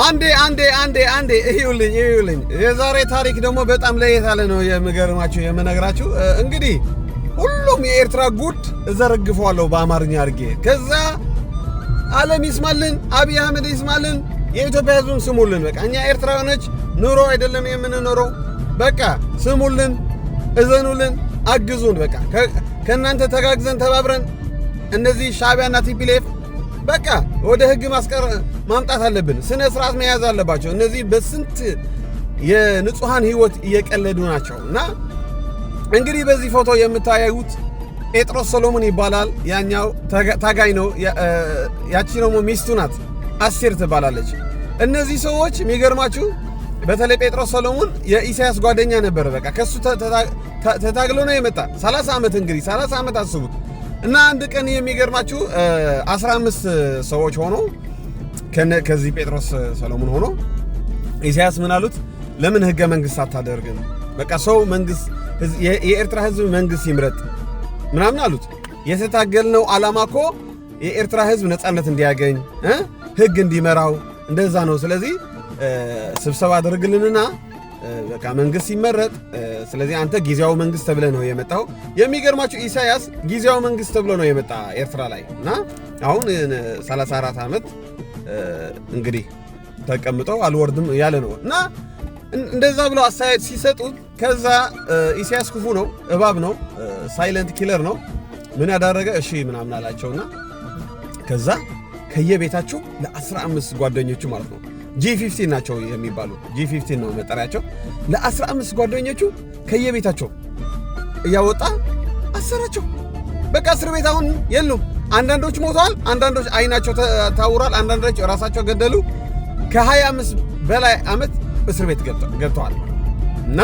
አንዴ ይኸውልኝ የዛሬ ታሪክ ደግሞ በጣም ለየት ያለ ነው የምነግራችሁ። እንግዲህ ሁሉም የኤርትራ ጉድ እዘረግፈዋለሁ በአማርኛ አድርጌ። ከዛ ዓለም ይስማልን፣ አብይ አህመድ ይስማልን፣ የኢትዮጵያ ሕዝብም ስሙልን። በቃ እኛ ኤርትራውያኖች ኑሮ አይደለም የምንኖረው። በቃ ስሙልን፣ እዘኑልን፣ አግዙን። በቃ ከእናንተ ተጋግዘን ተባብረን እነዚህ ሻዕቢያና ቲፒኤልኤፍ በቃ ወደ ህግ ማምጣት አለብን። ስነ ስርዓት መያዝ አለባቸው። እነዚህ በስንት የንጹሃን ህይወት እየቀለዱ ናቸው። እና እንግዲህ በዚህ ፎቶ የምታዩት ጴጥሮስ ሰሎሞን ይባላል። ያኛው ታጋይ ነው። ያቺ ደግሞ ሚስቱ ናት፣ አስቴር ትባላለች። እነዚህ ሰዎች የሚገርማችሁ በተለይ ጴጥሮስ ሰሎሞን የኢሳያስ ጓደኛ ነበር። በቃ ከሱ ተታግሎ ነው የመጣ 30 ዓመት እንግዲህ 30 ዓመት አስቡት። እና አንድ ቀን የሚገርማችሁ 15 ሰዎች ሆኖ ከዚህ ጴጥሮስ ሰሎሞን ሆኖ ኢሳያስ ምን አሉት? ለምን ህገ መንግስት አታደርግም? በቃ ሰው መንግስት የኤርትራ ህዝብ መንግስት ይምረጥ ምናምን አሉት። የተታገልነው ዓላማ እኮ የኤርትራ ህዝብ ነፃነት እንዲያገኝ ህግ እንዲመራው እንደዛ ነው። ስለዚህ ስብሰባ አድርግልንና በቃ መንግስት ይመረጥ። ስለዚህ አንተ ጊዜያዊ መንግስት ተብለ ነው የመጣው። የሚገርማችሁ ኢሳያስ ጊዜያዊ መንግስት ተብሎ ነው የመጣ ኤርትራ ላይ እና አሁን 34 ዓመት እንግዲህ ተቀምጠው አልወርድም ያለ ነው። እና እንደዛ ብለው አስተያየት ሲሰጡት ከዛ ኢሳያስ ክፉ ነው፣ እባብ ነው፣ ሳይለንት ኪለር ነው። ምን ያዳረገ እሺ ምናምን አላቸውና ከዛ ከየቤታቸው ለ15 ጓደኞቹ ማለት ነው G15 ናቸው የሚባሉ G15 ነው መጠሪያቸው። ለ15 ጓደኞቹ ከየቤታቸው እያወጣ አሰራቸው። በቃ እስር ቤት አሁን የሉም። አንዳንዶች ሞተዋል፣ አንዳንዶች አይናቸው ታውሯል፣ አንዳንዶች ራሳቸው ገደሉ። ከ25 በላይ ዓመት እስር ቤት ገብተዋል። እና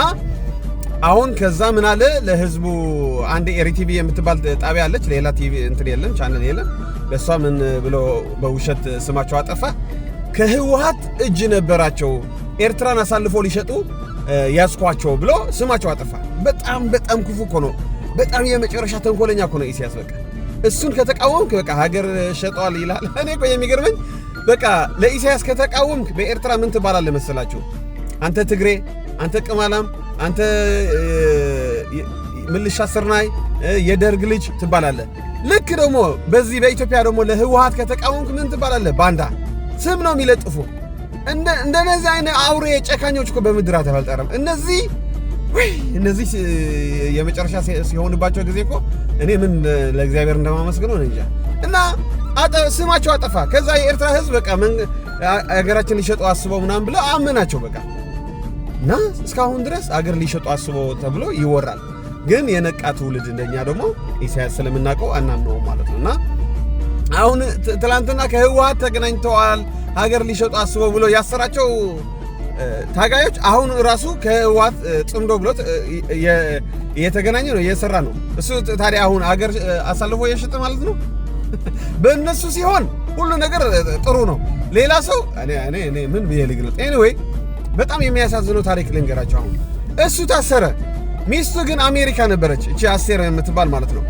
አሁን ከዛ ምን አለ ለህዝቡ አንድ ኤሪቲቪ የምትባል ጣቢያ አለች፣ ሌላ ቲቪ እንትን የለም፣ ቻናል የለም። በሷ ምን ብሎ በውሸት ስማቸው አጠፋ። ከህወሓት እጅ ነበራቸው ኤርትራን አሳልፎ ሊሸጡ ያስኳቸው ብሎ ስማቸው አጠፋ። በጣም ክፉ እኮ ነው። በጣም የመጨረሻ ተንኮለኛ እኮ ነው ኢሳያስ። በቃ እሱን ከተቃወምክ በቃ ሀገር ሸጠዋል ይላል። እኔ እኮ የሚገርመኝ በቃ ለኢሳያስ ከተቃወምክ በኤርትራ ምን ትባላለህ መሰላችሁ? አንተ ትግሬ፣ አንተ ቅማላም፣ አንተ ምልሻ ስርናይ፣ የደርግ ልጅ ትባላለህ። ልክ ደግሞ በዚህ በኢትዮጵያ ደግሞ ለህወሓት ከተቃወምክ ምን ትባላለህ? ባንዳ ስም ነው የሚለጥፉ። እንደነዚህ አይነት አውሬ ጨካኞች እኮ በምድር አልተፈጠረም። እነዚህ የመጨረሻ ሲሆንባቸው ጊዜ እኮ እኔ ምን ለእግዚአብሔር እንደማመስገነው እንጃ። እና ስማቸው አጠፋ። ከዛ የኤርትራ ህዝብ በቃ አገራችን ሊሸጡ አስበው ምናምን ብለው አመናቸው በቃ። እና እስካሁን ድረስ አገር ሊሸጡ አስበው ተብሎ ይወራል። ግን የነቃ ትውልድ እንደኛ ደግሞ ኢሳያስ ስለምናውቀው አናምነውም ማለት ነው። እና አሁን ትላንትና ከህወሓት ተገናኝተዋል ሀገር ሊሸጡ አስበው ብሎ ያሰራቸው ታጋዮች አሁን ራሱ ከህወሓት ጽምዶ ብሎት እየተገናኘ ነው፣ እየሰራ ነው። እሱ ታዲያ አሁን ሀገር አሳልፎ የሸጠ ማለት ነው። በእነሱ ሲሆን ሁሉ ነገር ጥሩ ነው። ሌላ ሰው እኔ ምን ብዬ ልግለጥ? ኤኒዌይ በጣም የሚያሳዝነው ታሪክ ልንገራቸው። አሁን እሱ ታሰረ፣ ሚስቱ ግን አሜሪካ ነበረች። እቺ አስቴር የምትባል ማለት ነው።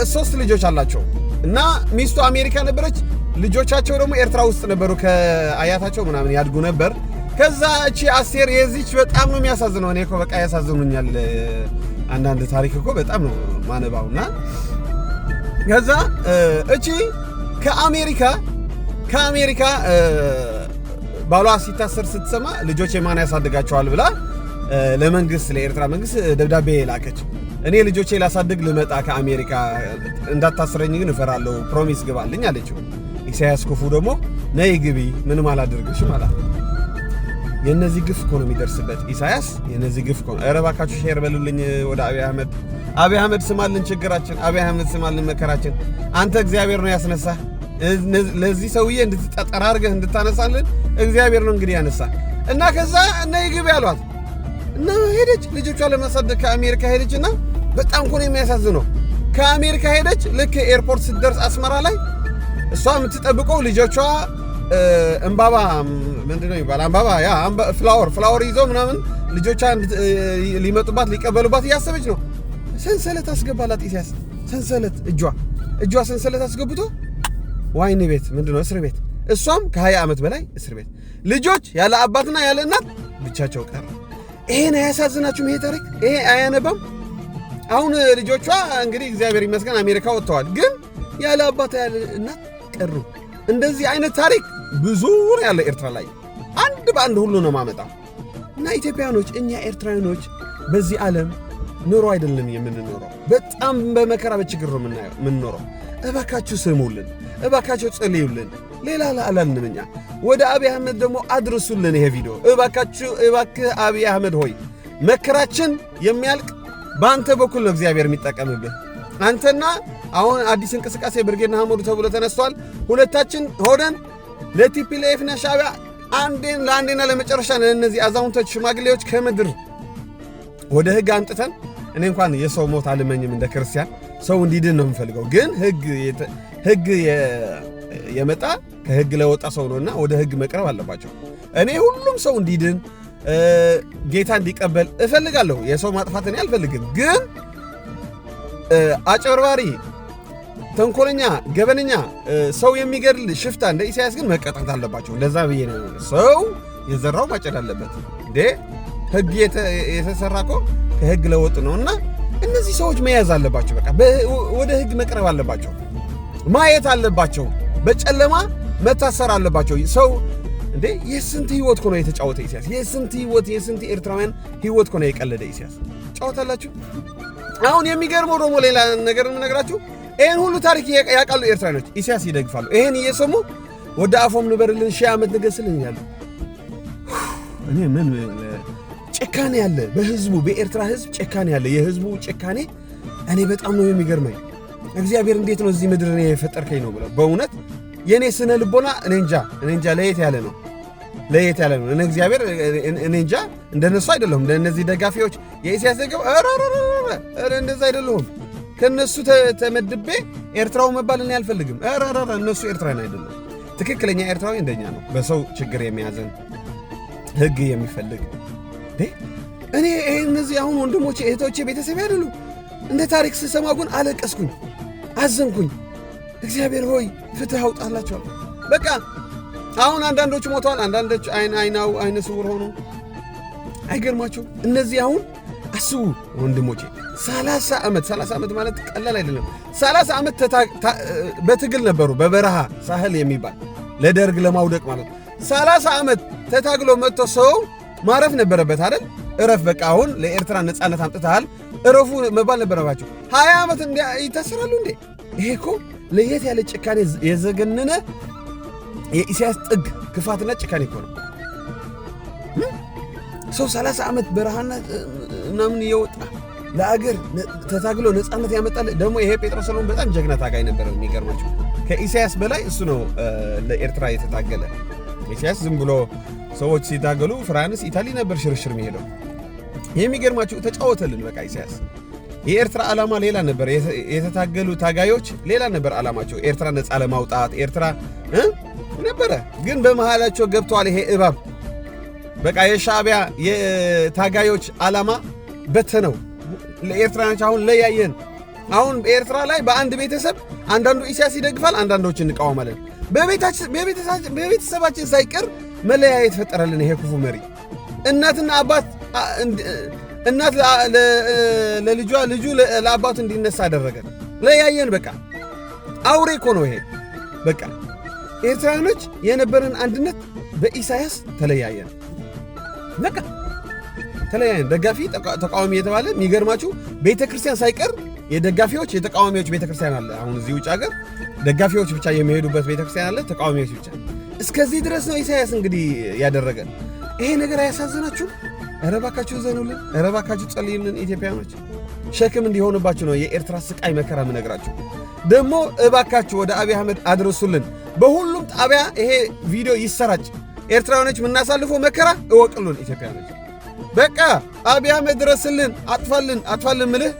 3 ልጆች አላቸው እና ሚስቱ አሜሪካ ነበረች። ልጆቻቸው ደግሞ ኤርትራ ውስጥ ነበሩ፣ ከአያታቸው ምናምን ያድጉ ነበር። ከዛ እቺ አስቴር የዚች በጣም ነው የሚያሳዝነው። እኔ እኮ በቃ ያሳዝኑኛል አንዳንድ ታሪክ እኮ በጣም ነው ማነባውና ከዛ እቺ ከአሜሪካ ባሏ ሲታሰር ስትሰማ ልጆች የማን ያሳድጋቸዋል ብላ ለመንግስት ለኤርትራ መንግስት ደብዳቤ ላከች። እኔ ልጆቼ ላሳድግ ልመጣ ከአሜሪካ እንዳታስረኝ ግን እፈራለሁ፣ ፕሮሚስ ግባልኝ አለችው። ኢሳያስ ክፉ ደግሞ ነይ ግቢ ምንም አላደርግሽም አላት። የነዚህ ግፍ እኮ ነው የሚደርስበት ኢሳያስ፣ የነዚህ ግፍ እኮ ነው። ኧረ እባካችሁ ሼር በሉልኝ ወደ አብይ አህመድ ስማልን ችግራችን፣ አብይ አህመድ ስማልን መከራችን። አንተ እግዚአብሔር ነው ያስነሳህ ለዚህ ሰውዬ እንድትጠራርገህ እንድታነሳልን እግዚአብሔር ነው እንግዲህ ያነሳ እና ከዛ ነይ ግቢ አሏት እና ሄደች። ልጆቿ ለማሳደግ ከአሜሪካ ሄደች እና በጣም እኮ ነው የሚያሳዝነው። ከአሜሪካ ሄደች። ልክ ኤርፖርት ስትደርስ አስመራ ላይ እሷ የምትጠብቀው ልጆቿ እንባባ ምንድነው ይባላል? አንባባ ያ ፍላወር ይዘው ምናምን ልጆቿ ሊመጡባት ሊቀበሉባት እያሰበች ነው። ሰንሰለት አስገባላት ኢሳያስ። ሰንሰለት እጇ ሰንሰለት አስገብቶ ዋይን ቤት ምንድነው እስር ቤት እሷም ከ20 ዓመት በላይ እስር ቤት። ልጆች ያለ አባትና ያለ እናት ብቻቸው ቀሩ። ይሄን አያሳዝናችሁም? ይሄ ታሪክ ይሄ አያነባም? አሁን ልጆቿ እንግዲህ እግዚአብሔር ይመስገን አሜሪካ ወጥተዋል፣ ግን ያለ አባት ያለ እናት ቀሩ። እንደዚህ አይነት ታሪክ ብዙ ነው ያለ ኤርትራ ላይ። አንድ በአንድ ሁሉ ነው ማመጣው። እና ኢትዮጵያኖች እኛ ኤርትራውያኖች በዚህ ዓለም ኑሮ አይደለም የምንኖረው፣ በጣም በመከራ በችግር ነው የምንኖረው። እባካችሁ ስሙልን፣ እባካችሁ ጸልዩልን። ሌላ አላልንም እኛ። ወደ አብይ አህመድ ደግሞ አድርሱልን ይሄ ቪዲዮ እባካችሁ። እባክህ አብይ አህመድ ሆይ መከራችን የሚያልቅ በአንተ በኩል ነው እግዚአብሔር የሚጠቀምብህ። አንተና አሁን አዲስ እንቅስቃሴ ብርጌድ ንሓመዱ ተብሎ ተነስቷል። ሁለታችን ሆነን ለቲፒኤልኤፍና ሻዕቢያ ለአንዴና ለመጨረሻ እነዚህ አዛውንቶች ሽማግሌዎች ከምድር ወደ ህግ አንጥተን፣ እኔ እንኳን የሰው ሞት አልመኝም እንደ ክርስቲያን፣ ሰው እንዲድን ነው የምፈልገው። ግን ህግ የመጣ ከህግ ለወጣ ሰው ነውና ወደ ህግ መቅረብ አለባቸው። እኔ ሁሉም ሰው እንዲድን ጌታ እንዲቀበል እፈልጋለሁ። የሰው ማጥፋት እኔ አልፈልግም። ግን አጭበርባሪ፣ ተንኮለኛ፣ ገበነኛ፣ ሰው የሚገድል ሽፍታ እንደ ኢሳያስ ግን መቀጣት አለባቸው። ለዛ ብዬ ነው ሰው የዘራው ማጨድ አለበት እንዴ። ህግ የተሰራ እኮ ከህግ ለወጥ ነውና እነዚህ ሰዎች መያዝ አለባቸው። በቃ ወደ ህግ መቅረብ አለባቸው። ማየት አለባቸው። በጨለማ መታሰር አለባቸው። ሰው እንዴ የስንት ህይወት እኮ ነው የተጫወተ ኢሳያስ። የስንት ኤርትራውያን ህይወት እኮ ነው የቀለደ ኢሳያስ። ጫወታላችሁ። አሁን የሚገርመው ደግሞ ሌላ ነገር የምነግራችሁ፣ ይህን ሁሉ ታሪክ ያውቃሉ ኤርትራውያኖች፣ ኢሳያስ ይደግፋሉ። ይህን እየሰሙ ወደ አፎም ንበርልን፣ 1000 ዓመት ንገስልን ይላሉ። እኔ ምን ጭካኔ ያለ በህዝቡ፣ በኤርትራ ህዝብ ጭካኔ ያለ፣ የህዝቡ ጭካኔ እኔ በጣም ነው የሚገርመኝ። እግዚአብሔር እንዴት ነው እዚህ ምድር እኔ የፈጠርከኝ ነው ብለው በእውነት የኔ ስነ ልቦና እኔ እንጃ ለየት ያለ ነው። እኔ እግዚአብሔር እኔ እንጃ እንደነሱ አይደለሁም። እንደነዚህ ደጋፊዎች የኢሳያስ ደጋፊ እንደዛ አይደለሁም። ከነሱ ተመድቤ ኤርትራው መባል እኔ አልፈልግም። እነሱ ኤርትራውያን አይደሉም። ትክክለኛ ኤርትራዊ እንደኛ ነው፣ በሰው ችግር የሚያዘን ህግ የሚፈልግ። እኔ እነዚህ አሁን ወንድሞቼ እህቶቼ ቤተሰብ አይደሉ። እንደ ታሪክ ስሰማ ግን አለቀስኩኝ፣ አዘንኩኝ። እግዚአብሔር ሆይ ፍትህ አውጣላቸዋል። በቃ አሁን አንዳንዶች ሞተዋል፣ አንዳንዶች አይነ ስውር ሆኑ። አይገርማቸው? እነዚህ አሁን አስቡ ወንድሞቼ፣ 30 ዓመት ማለት ቀላል አይደለም። 30 ዓመት በትግል ነበሩ፣ በበረሃ ሳህል የሚባል ለደርግ ለማውደቅ ማለት ነው። 30 ዓመት ተታግሎ መጥቶ ሰው ማረፍ ነበረበት አይደል? እረፍ በቃ አሁን ለኤርትራ ነፃነት አምጥተሃል እረፉ መባል ነበረባቸው። 20 ዓመት ይታሰራሉ እንዴ? ይሄ እኮ ለየት ያለ ጭካኔ የዘገነነ የኢሳያስ ጥግ ክፋትና ጭካኔ እኮ ነው። ሰው 30 ዓመት በረሃና ምናምን እየወጣ ለአገር ተታግሎ ነፃነት ያመጣል። ደግሞ ይሄ ጴጥሮስ ሰሎሞን በጣም ጀግና ታጋይ ነበረ። የሚገርማቸው ከኢሳያስ በላይ እሱ ነው ለኤርትራ የተታገለ። ኢሳያስ ዝም ብሎ ሰዎች ሲታገሉ ፍራንስ፣ ኢታሊ ነበር ሽርሽር የሚሄደው። የሚገርማቸው ተጫወተልን በቃ ኢሳያስ። የኤርትራ ዓላማ ሌላ ነበር፣ የተታገሉ ታጋዮች ሌላ ነበር ዓላማቸው። ኤርትራ ነፃ ለማውጣት ኤርትራ ነበረ። ግን በመሃላቸው ገብተዋል ይሄ እባብ። በቃ የሻዕቢያ የታጋዮች ዓላማ በተነው። ለኤርትራኖች አሁን ለያየን። አሁን በኤርትራ ላይ በአንድ ቤተሰብ አንዳንዱ ኢሳያስ ይደግፋል፣ አንዳንዶች እንቃወማለን። በቤተሰባችን ሳይቀር መለያየት ፈጠረልን ይሄ ክፉ መሪ። እናትና አባት እናት ለልጇ፣ ልጁ ለአባቱ እንዲነሳ አደረገ። ለያየን በቃ አውሬ እኮ ነው ይሄ። በቃ ኤርትራኖች የነበረን አንድነት በኢሳያስ ተለያየን። በቃ ተለያየን። ደጋፊ ተቃዋሚ የተባለ የሚገርማችሁ ቤተክርስቲያን ሳይቀር የደጋፊዎች የተቃዋሚዎች ቤተክርስቲያን አለ። አሁን እዚህ ውጭ ሀገር ደጋፊዎች ብቻ የሚሄዱበት ቤተክርስቲያን አለ፣ ተቃዋሚዎች ብቻ። እስከዚህ ድረስ ነው ኢሳያስ እንግዲህ ያደረገን። ይሄ ነገር አያሳዝናችሁ? ኧረ እባካችሁ ዘኑልን፣ ኧረ እባካችሁ ጸልዩልን። ኢትዮጵያኖች ሸክም እንዲሆንባችሁ ነው የኤርትራ ስቃይ መከራ የምነግራችሁ። ደግሞ እባካችሁ ወደ አብይ አህመድ አድርሱልን። በሁሉም ጣቢያ ይሄ ቪዲዮ ይሰራጭ። ኤርትራውያኖች የምናሳልፈው መከራ እወቅሉን። ኢትዮጵያኖች በቃ አብይ አህመድ ድረስልን፣ አጥፋልን ምልህ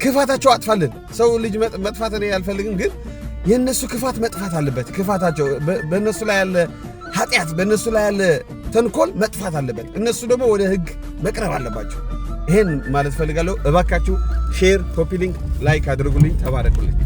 ክፋታቸው አጥፋልን። ሰው ልጅ መጥፋት እኔ አልፈልግም፣ ግን የእነሱ ክፋት መጥፋት አለበት። ክፋታቸው በእነሱ ላይ ያለ ኃጢአት፣ በእነሱ ላይ ያለ ተንኮል መጥፋት አለበት። እነሱ ደግሞ ወደ ህግ መቅረብ አለባቸው። ይሄን ማለት ፈልጋለሁ። እባካችሁ ሼር፣ ኮፒ ሊንክ፣ ላይክ አድርጉልኝ። ተባረኩልኝ።